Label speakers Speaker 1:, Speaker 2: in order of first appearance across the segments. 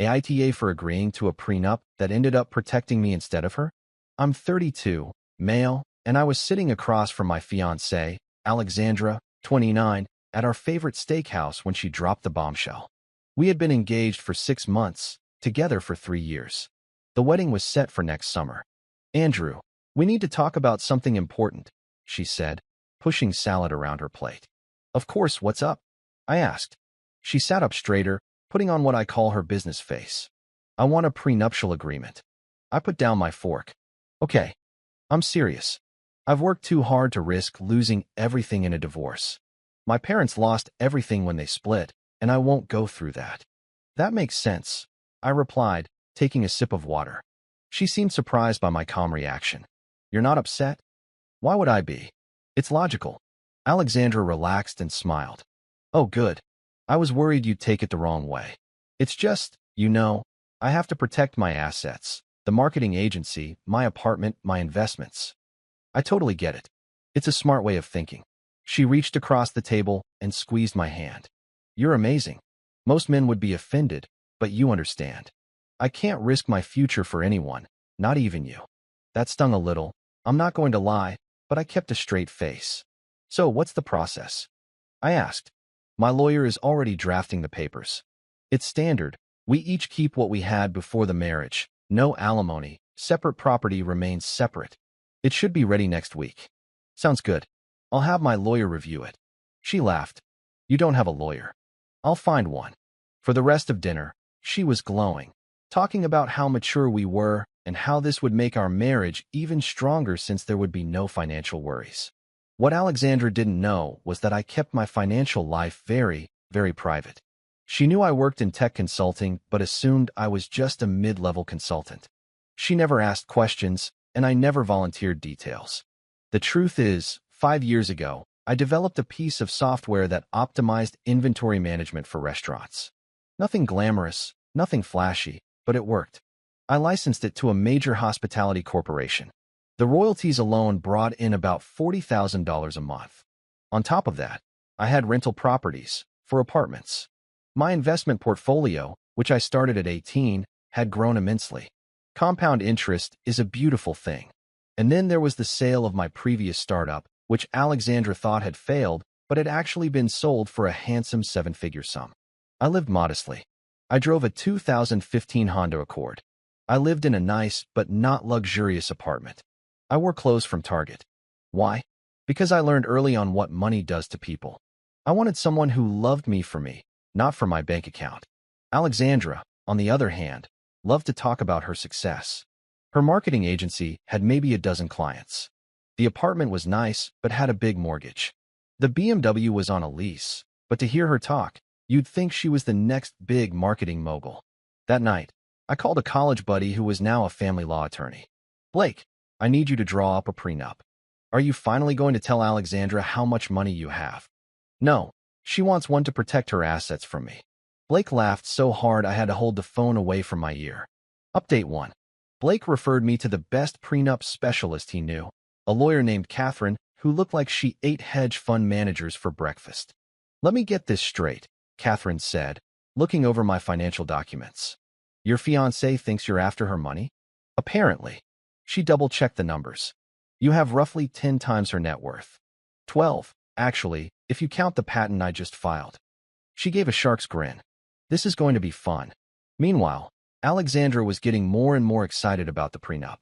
Speaker 1: AITA for agreeing to a prenup that ended up protecting me instead of her? I'm 32, male, and I was sitting across from my fiancée, Alexandra, 29, at our favorite steakhouse when she dropped the bombshell. We had been engaged for 6 months, together for 3 years. The wedding was set for next summer. Andrew, we need to talk about something important, she said, pushing salad around her plate. Of course, what's up? I asked. She sat up straighter, putting on what I call her business face. I want a prenuptial agreement. I put down my fork. Okay, I'm serious. I've worked too hard to risk losing everything in a divorce. My parents lost everything when they split, and I won't go through that. That makes sense, I replied, taking a sip of water. She seemed surprised by my calm reaction. You're not upset? Why would I be? It's logical. Alexandra relaxed and smiled. Oh, good. I was worried you'd take it the wrong way. It's just, I have to protect my assets, the marketing agency, my apartment, my investments. I totally get it. It's a smart way of thinking. She reached across the table and squeezed my hand. You're amazing. Most men would be offended, but you understand. I can't risk my future for anyone, not even you. That stung a little. I'm not going to lie, but I kept a straight face. So what's the process? I asked. My lawyer is already drafting the papers. It's standard. We each keep what we had before the marriage. No alimony. Separate property remains separate. It should be ready next week. Sounds good. I'll have my lawyer review it. She laughed. You don't have a lawyer. I'll find one. For the rest of dinner, she was glowing, talking about how mature we were and how this would make our marriage even stronger since there would be no financial worries. What Alexandra didn't know was that I kept my financial life very, very private. She knew I worked in tech consulting but assumed I was just a mid-level consultant. She never asked questions, and I never volunteered details. The truth is, 5 years ago, I developed a piece of software that optimized inventory management for restaurants. Nothing glamorous, nothing flashy, but it worked. I licensed it to a major hospitality corporation. The royalties alone brought in about $40,000 a month. On top of that, I had rental properties for apartments. My investment portfolio, which I started at 18, had grown immensely. Compound interest is a beautiful thing. And then there was the sale of my previous startup, which Alexandra thought had failed, but had actually been sold for a handsome 7-figure sum. I lived modestly. I drove a 2015 Honda Accord. I lived in a nice but not luxurious apartment. I wore clothes from Target. Why? Because I learned early on what money does to people. I wanted someone who loved me for me, not for my bank account. Alexandra, on the other hand, loved to talk about her success. Her marketing agency had maybe a dozen clients. The apartment was nice, but had a big mortgage. The BMW was on a lease, but to hear her talk, you'd think she was the next big marketing mogul. That night, I called a college buddy who was now a family law attorney. Blake, I need you to draw up a prenup. Are you finally going to tell Alexandra how much money you have? No, she wants one to protect her assets from me. Blake laughed so hard I had to hold the phone away from my ear. Update 1. Blake referred me to the best prenup specialist he knew, a lawyer named Catherine who looked like she ate hedge fund managers for breakfast. Let me get this straight, Catherine said, looking over my financial documents. Your fiancé thinks you're after her money? Apparently. She double-checked the numbers. You have roughly 10 times her net worth. 12, actually, if you count the patent I just filed. She gave a shark's grin. This is going to be fun. Meanwhile, Alexandra was getting more and more excited about the prenup.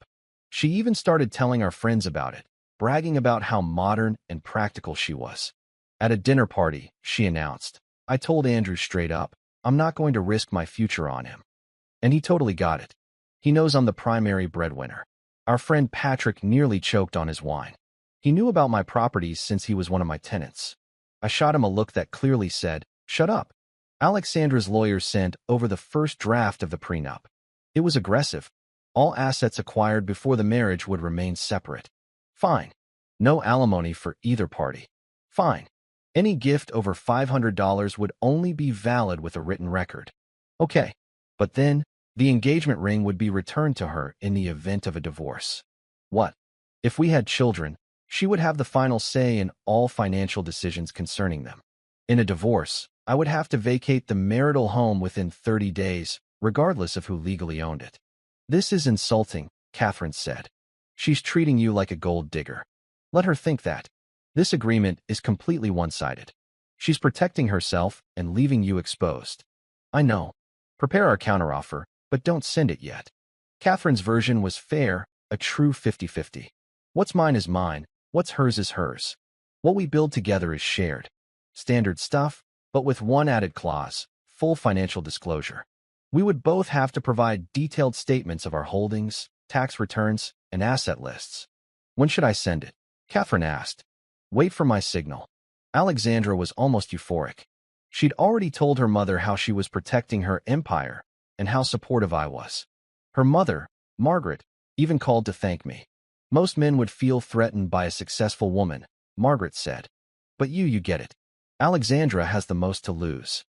Speaker 1: She even started telling our friends about it, bragging about how modern and practical she was. At a dinner party, she announced, I told Andrew straight up, I'm not going to risk my future on him. And he totally got it. He knows I'm the primary breadwinner. Our friend Patrick nearly choked on his wine. He knew about my properties since he was one of my tenants. I shot him a look that clearly said, shut up. Alexandra's lawyer sent over the first draft of the prenup. It was aggressive. All assets acquired before the marriage would remain separate. Fine. No alimony for either party. Fine. Any gift over $500 would only be valid with a written record. Okay. But then, the engagement ring would be returned to her in the event of a divorce. What? If we had children, she would have the final say in all financial decisions concerning them. In a divorce, I would have to vacate the marital home within 30 days, regardless of who legally owned it. This is insulting, Catherine said. She's treating you like a gold digger. Let her think that. This agreement is completely one-sided. She's protecting herself and leaving you exposed. I know. Prepare our counteroffer, but don't send it yet. Catherine's version was fair, a true 50-50. What's mine is mine, what's hers is hers. What we build together is shared. Standard stuff, but with one added clause, full financial disclosure. We would both have to provide detailed statements of our holdings, tax returns, and asset lists. When should I send it? Catherine asked. Wait for my signal. Alexandra was almost euphoric. She'd already told her mother how she was protecting her empire and how supportive I was. Her mother, Margaret, even called to thank me. Most men would feel threatened by a successful woman, Margaret said. But you get it. Alexandra has the most to lose.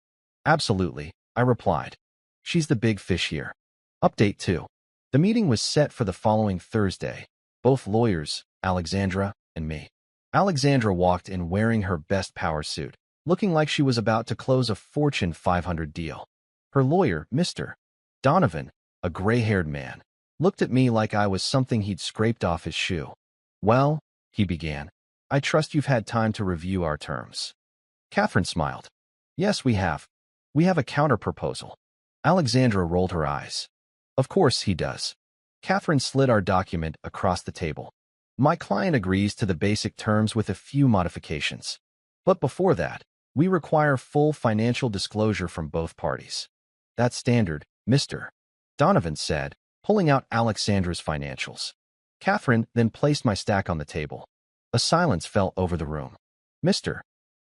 Speaker 1: Absolutely, I replied. She's the big fish here. Update 2. The meeting was set for the following Thursday. Both lawyers, Alexandra and me. Alexandra walked in wearing her best power suit, looking like she was about to close a Fortune 500 deal. Her lawyer, Mr. Donovan, a gray-haired man, looked at me like I was something he'd scraped off his shoe. Well, he began, I trust you've had time to review our terms. Catherine smiled. Yes, we have. We have a counter-proposal. Alexandra rolled her eyes. Of course he does. Catherine slid our document across the table. My client agrees to the basic terms with a few modifications. But before that, we require full financial disclosure from both parties. That's standard, Mr. Donovan said, pulling out Alexandra's financials. Catherine then placed my stack on the table. A silence fell over the room. Mr.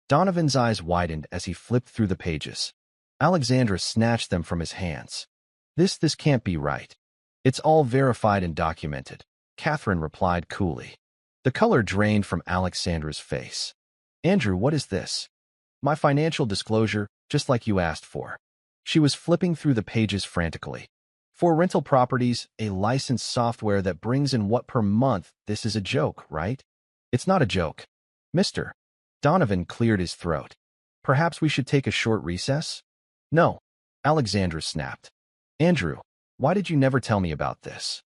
Speaker 1: Donovan's eyes widened as he flipped through the pages. Alexandra snatched them from his hands. This can't be right. It's all verified and documented, Catherine replied coolly. The color drained from Alexandra's face. Andrew, what is this? My financial disclosure, just like you asked for. She was flipping through the pages frantically. For rental properties, a licensed software that brings in what per month, this is a joke, right? It's not a joke. Mr. Donovan cleared his throat. Perhaps we should take a short recess? No, Alexandra snapped. Andrew, why did you never tell me about this?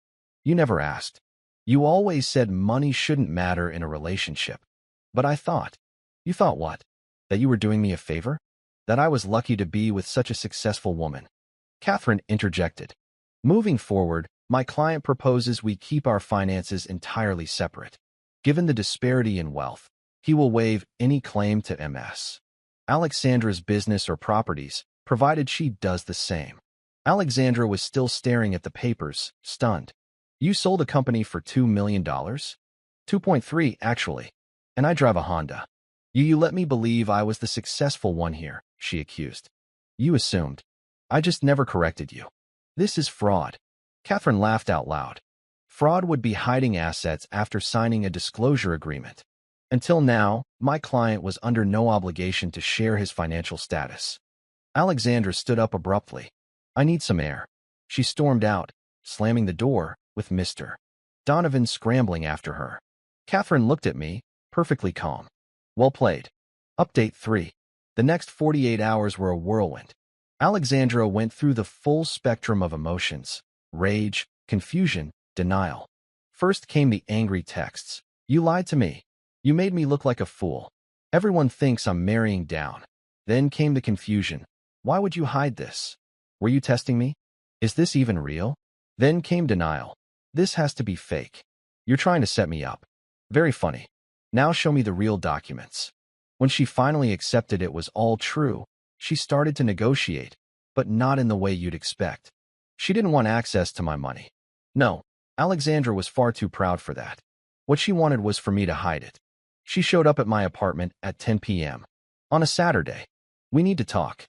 Speaker 1: You never asked. You always said money shouldn't matter in a relationship. But I thought. You thought what? That you were doing me a favor? That I was lucky to be with such a successful woman? Catherine interjected. Moving forward, my client proposes we keep our finances entirely separate. Given the disparity in wealth, he will waive any claim to MS. Alexandra's business or properties, provided she does the same. Alexandra was still staring at the papers, stunned. You sold a company for $2 million? 2.3, actually. And I drive a Honda. You let me believe I was the successful one here, she accused. You assumed. I just never corrected you. This is fraud. Catherine laughed out loud. Fraud would be hiding assets after signing a disclosure agreement. Until now, my client was under no obligation to share his financial status. Alexandra stood up abruptly. I need some air. She stormed out, slamming the door, with Mr. Donovan scrambling after her. Catherine looked at me, perfectly calm. Well played. Update 3. The next 48 hours were a whirlwind. Alexandra went through the full spectrum of emotions: rage, confusion, denial. First came the angry texts. You lied to me. You made me look like a fool. Everyone thinks I'm marrying down. Then came the confusion. Why would you hide this? Were you testing me? Is this even real? Then came denial. This has to be fake. You're trying to set me up. Very funny. Now show me the real documents. When she finally accepted it was all true, she started to negotiate, but not in the way you'd expect. She didn't want access to my money. No, Alexandra was far too proud for that. What she wanted was for me to hide it. She showed up at my apartment at 10 p.m. on a Saturday. We need to talk.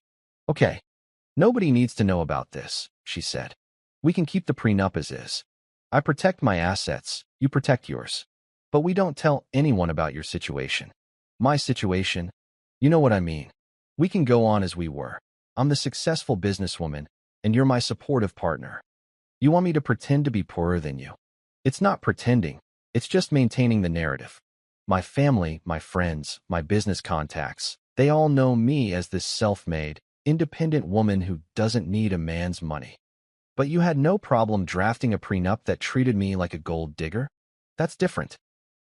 Speaker 1: Okay. Nobody needs to know about this, she said. We can keep the prenup as is. I protect my assets, you protect yours. But we don't tell anyone about your situation. My situation? You know what I mean. We can go on as we were. I'm the successful businesswoman, and you're my supportive partner. You want me to pretend to be poorer than you? It's not pretending. It's just maintaining the narrative. My family, my friends, my business contacts, they all know me as this self-made, independent woman who doesn't need a man's money. But you had no problem drafting a prenup that treated me like a gold digger? That's different.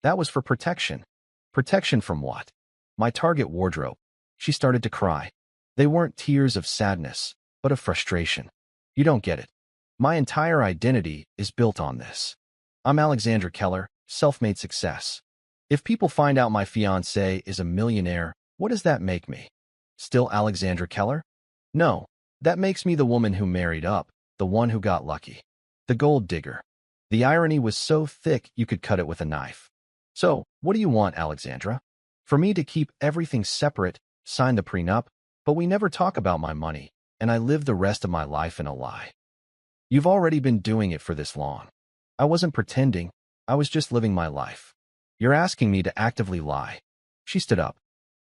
Speaker 1: That was for protection. Protection from what? My Target wardrobe. She started to cry. They weren't tears of sadness, but of frustration. You don't get it. My entire identity is built on this. I'm Alexandra Keller, self-made success. If people find out my fiancé is a millionaire, what does that make me? Still Alexandra Keller? No, that makes me the woman who married up, the one who got lucky. The gold digger. The irony was so thick you could cut it with a knife. So, what do you want, Alexandra? For me to keep everything separate, sign the prenup, but we never talk about my money, and I live the rest of my life in a lie. You've already been doing it for this long. I wasn't pretending, I was just living my life. You're asking me to actively lie. She stood up.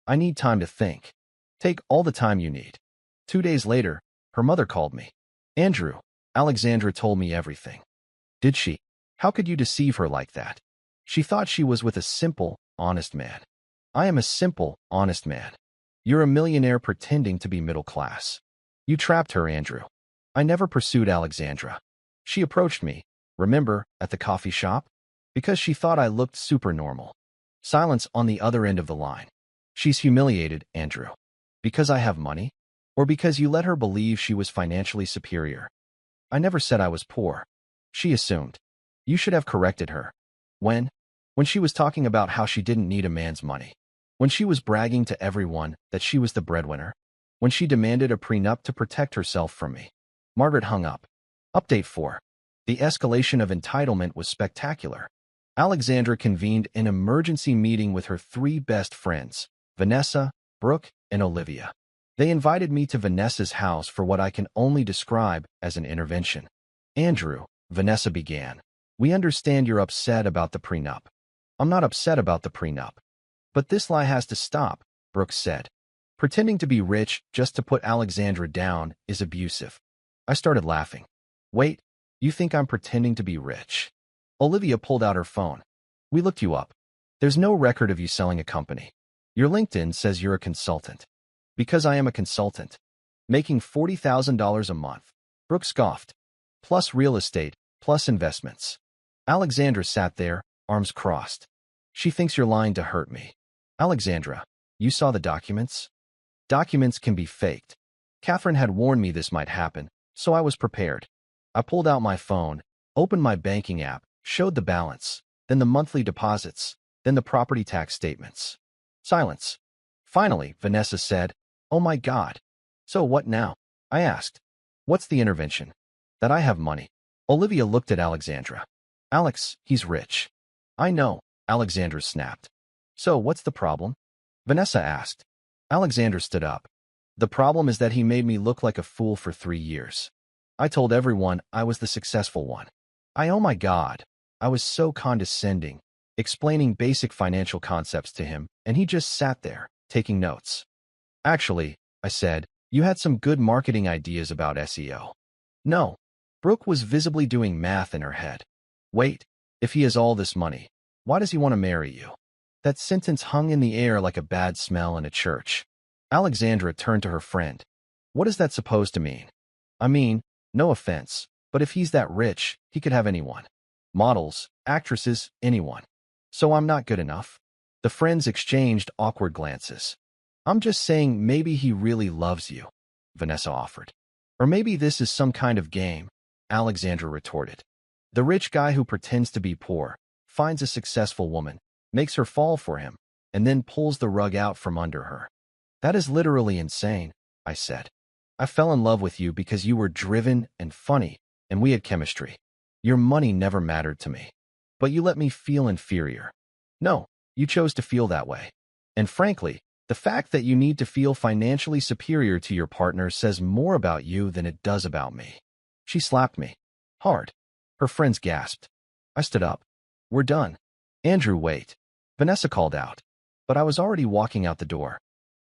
Speaker 1: I need time to think. Take all the time you need. 2 days later, her mother called me. Andrew, Alexandra told me everything. Did she? How could you deceive her like that? She thought she was with a simple, honest man. I am a simple, honest man. You're a millionaire pretending to be middle class. You trapped her, Andrew. I never pursued Alexandra. She approached me, remember, at the coffee shop? Because she thought I looked super normal. Silence on the other end of the line. She's humiliated, Andrew. Because I have money? Or because you let her believe she was financially superior? I never said I was poor. She assumed. You should have corrected her. When? When she was talking about how she didn't need a man's money. When she was bragging to everyone that she was the breadwinner. When she demanded a prenup to protect herself from me. Margaret hung up. Update 4. The escalation of entitlement was spectacular. Alexandra convened an emergency meeting with her 3 best friends, Vanessa, Brooke, and Olivia. They invited me to Vanessa's house for what I can only describe as an intervention. Andrew, Vanessa began, we understand you're upset about the prenup. I'm not upset about the prenup. But this lie has to stop, Brooke said. Pretending to be rich just to put Alexandra down is abusive. I started laughing. Wait, you think I'm pretending to be rich? Olivia pulled out her phone. We looked you up. There's no record of you selling a company. Your LinkedIn says you're a consultant. Because I am a consultant. Making $40,000 a month. Brooke scoffed. Plus real estate, plus investments. Alexandra sat there, arms crossed. She thinks you're lying to hurt me. Alexandra, you saw the documents? Documents can be faked. Catherine had warned me this might happen, so I was prepared. I pulled out my phone, opened my banking app, showed the balance, then the monthly deposits, then the property tax statements. Silence. Finally, Vanessa said, Oh my God. So what now? I asked. What's the intervention? That I have money. Olivia looked at Alexandra. Alex, he's rich. I know, Alexandra snapped. So what's the problem? Vanessa asked. Alexandra stood up. The problem is that he made me look like a fool for 3 years. I told everyone I was the successful one. Oh my God. I was so condescending, explaining basic financial concepts to him, and he just sat there, taking notes. Actually, I said, you had some good marketing ideas about SEO. No. Brooke was visibly doing math in her head. Wait, if he has all this money, why does he want to marry you? That sentence hung in the air like a bad smell in a church. Alexandra turned to her friend. What is that supposed to mean? I mean, no offense, but if he's that rich, he could have anyone. Models, actresses, anyone. So I'm not good enough? The friends exchanged awkward glances. I'm just saying maybe he really loves you, Vanessa offered. Or maybe this is some kind of game, Alexandra retorted. The rich guy who pretends to be poor, finds a successful woman, makes her fall for him, and then pulls the rug out from under her. That is literally insane, I said. I fell in love with you because you were driven and funny, and we had chemistry. Your money never mattered to me. But you let me feel inferior. No, you chose to feel that way. And frankly, the fact that you need to feel financially superior to your partner says more about you than it does about me. She slapped me. Hard. Her friends gasped. I stood up. We're done. Andrew, wait. Vanessa called out. But I was already walking out the door.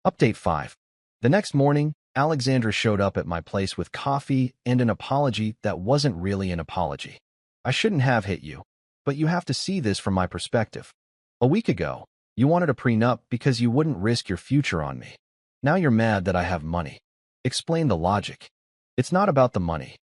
Speaker 1: Update 5. The next morning, Alexandra showed up at my place with coffee and an apology that wasn't really an apology. I shouldn't have hit you, but you have to see this from my perspective. A week ago, you wanted a prenup because you wouldn't risk your future on me. Now you're mad that I have money. Explain the logic. It's not about the money.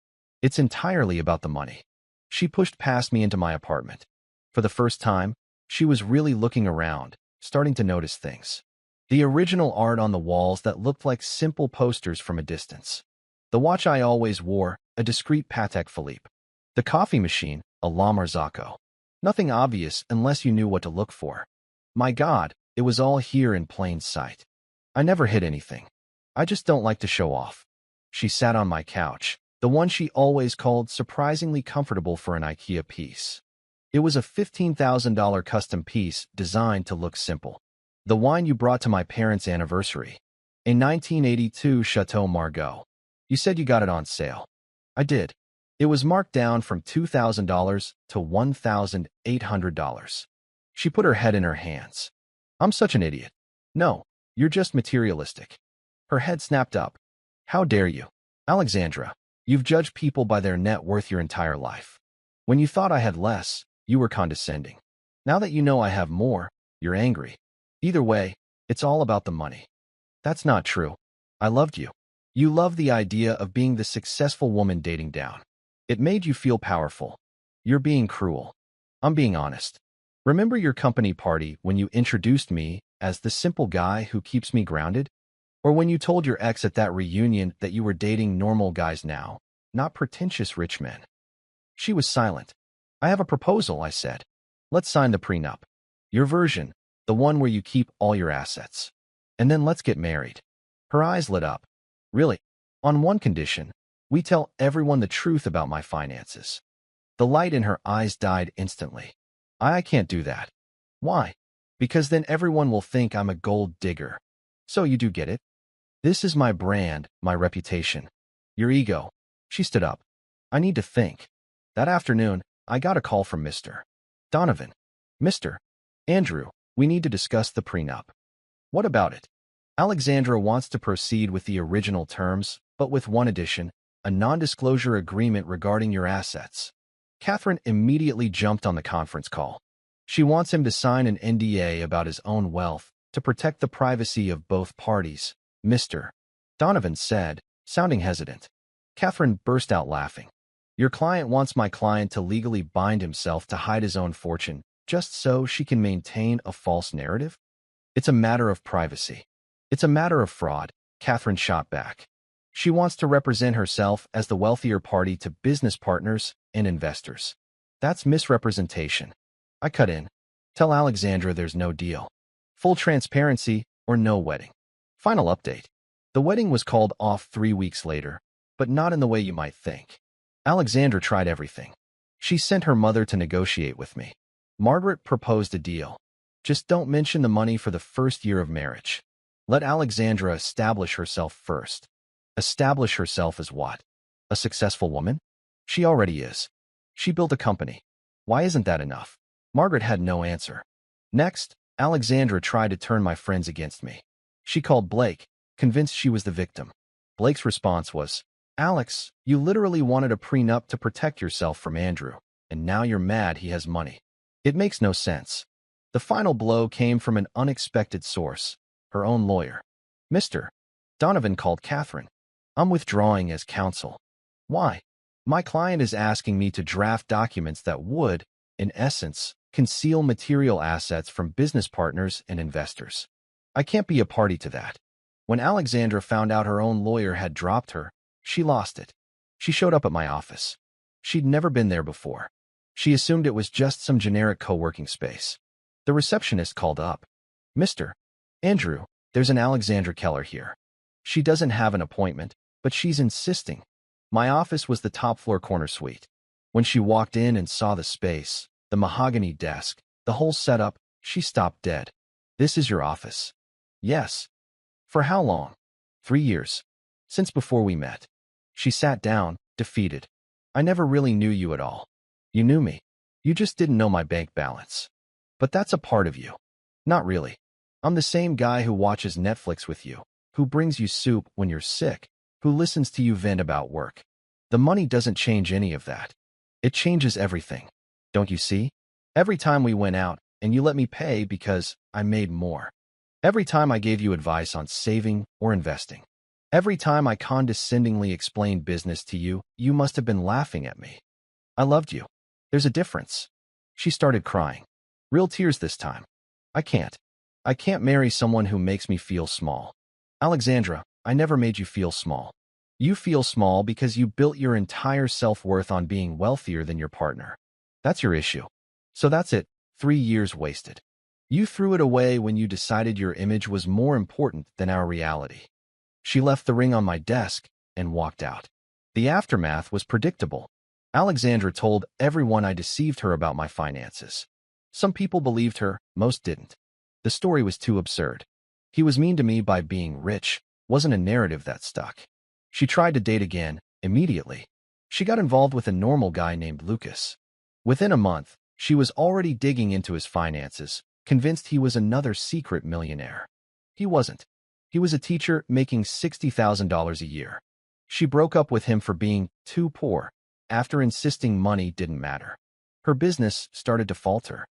Speaker 1: It's entirely about the money. She pushed past me into my apartment. For the first time, she was really looking around, starting to notice things. The original art on the walls that looked like simple posters from a distance. The watch I always wore, a discreet Patek Philippe. The coffee machine, a La Marzocco. Nothing obvious unless you knew what to look for. My God, it was all here in plain sight. I never hid anything. I just don't like to show off. She sat on my couch, the one she always called surprisingly comfortable for an IKEA piece. It was a $15,000 custom piece designed to look simple. The wine you brought to my parents' anniversary. A 1982 Chateau Margaux. You said you got it on sale. I did. It was marked down from $2,000 to $1,800. She put her head in her hands. I'm such an idiot. No, you're just materialistic. Her head snapped up. How dare you? Alexandra, you've judged people by their net worth your entire life. When you thought I had less, you were condescending. Now that you know I have more, you're angry. Either way, it's all about the money. That's not true. I loved you. You loved the idea of being the successful woman dating down. It made you feel powerful. You're being cruel. I'm being honest. Remember your company party when you introduced me as the simple guy who keeps me grounded? Or when you told your ex at that reunion that you were dating normal guys now, not pretentious rich men? She was silent. I have a proposal, I said. Let's sign the prenup. Your version, the one where you keep all your assets. And then let's get married. Her eyes lit up. Really? On one condition, we tell everyone the truth about my finances. The light in her eyes died instantly. I can't do that. Why? Because then everyone will think I'm a gold digger. So you do get it? This is my brand, my reputation. Your ego. She stood up. I need to think. That afternoon, I got a call from Mr. Donovan. Mr. Andrew, we need to discuss the prenup. What about it? Alexandra wants to proceed with the original terms, but with one addition, a non-disclosure agreement regarding your assets. Catherine immediately jumped on the conference call. She wants him to sign an NDA about his own wealth to protect the privacy of both parties, Mr. Donovan said, sounding hesitant. Catherine burst out laughing. Your client wants my client to legally bind himself to hide his own fortune, just so she can maintain a false narrative? It's a matter of privacy. It's a matter of fraud, Catherine shot back. She wants to represent herself as the wealthier party to business partners and investors. That's misrepresentation. I cut in. Tell Alexandra there's no deal. Full transparency or no wedding. Final update. The wedding was called off 3 weeks later, but not in the way you might think. Alexandra tried everything. She sent her mother to negotiate with me. Margaret proposed a deal. Just don't mention the money for the first year of marriage. Let Alexandra establish herself first. Establish herself as what? A successful woman? She already is. She built a company. Why isn't that enough? Margaret had no answer. Next, Alexandra tried to turn my friends against me. She called Blake, convinced she was the victim. Blake's response was, Alex, you literally wanted a prenup to protect yourself from Andrew, and now you're mad he has money. It makes no sense. The final blow came from an unexpected source, her own lawyer. Mr. Donovan called Catherine. I'm withdrawing as counsel. Why? My client is asking me to draft documents that would, in essence, conceal material assets from business partners and investors. I can't be a party to that. When Alexandra found out her own lawyer had dropped her, she lost it. She showed up at my office. She'd never been there before. She assumed it was just some generic co-working space. The receptionist called up. Mr. Andrew, there's an Alexandra Keller here. She doesn't have an appointment, but she's insisting. My office was the top-floor corner suite. When she walked in and saw the space, the mahogany desk, the whole setup, she stopped dead. This is your office? Yes. For how long? 3 years. Since before we met. She sat down, defeated. I never really knew you at all. You knew me. You just didn't know my bank balance. But that's a part of you. Not really. I'm the same guy who watches Netflix with you, who brings you soup when you're sick, who listens to you vent about work. The money doesn't change any of that. It changes everything. Don't you see? Every time we went out, and you let me pay because I made more. Every time I gave you advice on saving or investing. Every time I condescendingly explained business to you, you must have been laughing at me. I loved you. There's a difference. She started crying. Real tears this time. I can't. I can't marry someone who makes me feel small. Alexandra, I never made you feel small. You feel small because you built your entire self-worth on being wealthier than your partner. That's your issue. So that's it, 3 years wasted. You threw it away when you decided your image was more important than our reality. She left the ring on my desk and walked out. The aftermath was predictable. Alexandra told everyone I deceived her about my finances. Some people believed her, most didn't. The story was too absurd. He was mean to me by being rich, wasn't a narrative that stuck. She tried to date again, immediately. She got involved with a normal guy named Lucas. Within a month, she was already digging into his finances, convinced he was another secret millionaire. He wasn't. He was a teacher making $60,000 a year. She broke up with him for being too poor, after insisting money didn't matter. Her business started to falter.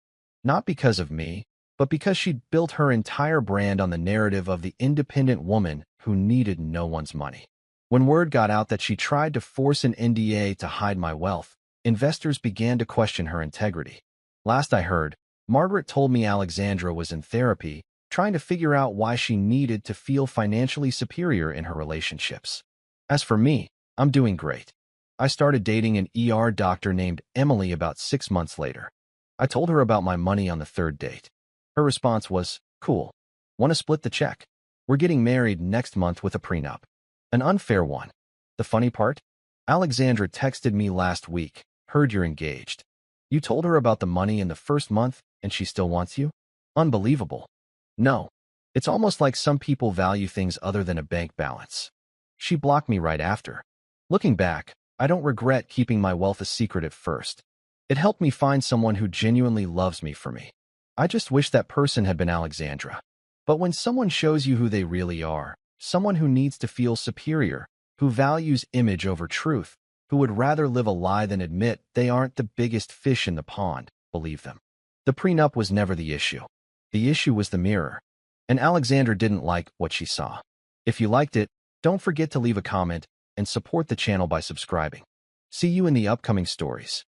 Speaker 1: Not because of me, but because she'd built her entire brand on the narrative of the independent woman who needed no one's money. When word got out that she tried to force an NDA to hide my wealth, investors began to question her integrity. Last I heard, Margaret told me Alexandra was in therapy, trying to figure out why she needed to feel financially superior in her relationships. As for me, I'm doing great. I started dating an ER doctor named Emily about 6 months later. I told her about my money on the third date. Her response was, "Cool. Want to split the check? We're getting married next month with a prenup." An unfair one. The funny part? Alexandra texted me last week, "Heard you're engaged." You told her about the money in the first month and she still wants you? Unbelievable. No. It's almost like some people value things other than a bank balance. She blocked me right after. Looking back, I don't regret keeping my wealth a secret at first. It helped me find someone who genuinely loves me for me. I just wish that person had been Alexandra. But when someone shows you who they really are, someone who needs to feel superior, who values image over truth, who would rather live a lie than admit they aren't the biggest fish in the pond, believe them. The prenup was never the issue. The issue was the mirror. And Alexandra didn't like what she saw. If you liked it, don't forget to leave a comment and support the channel by subscribing. See you in the upcoming stories.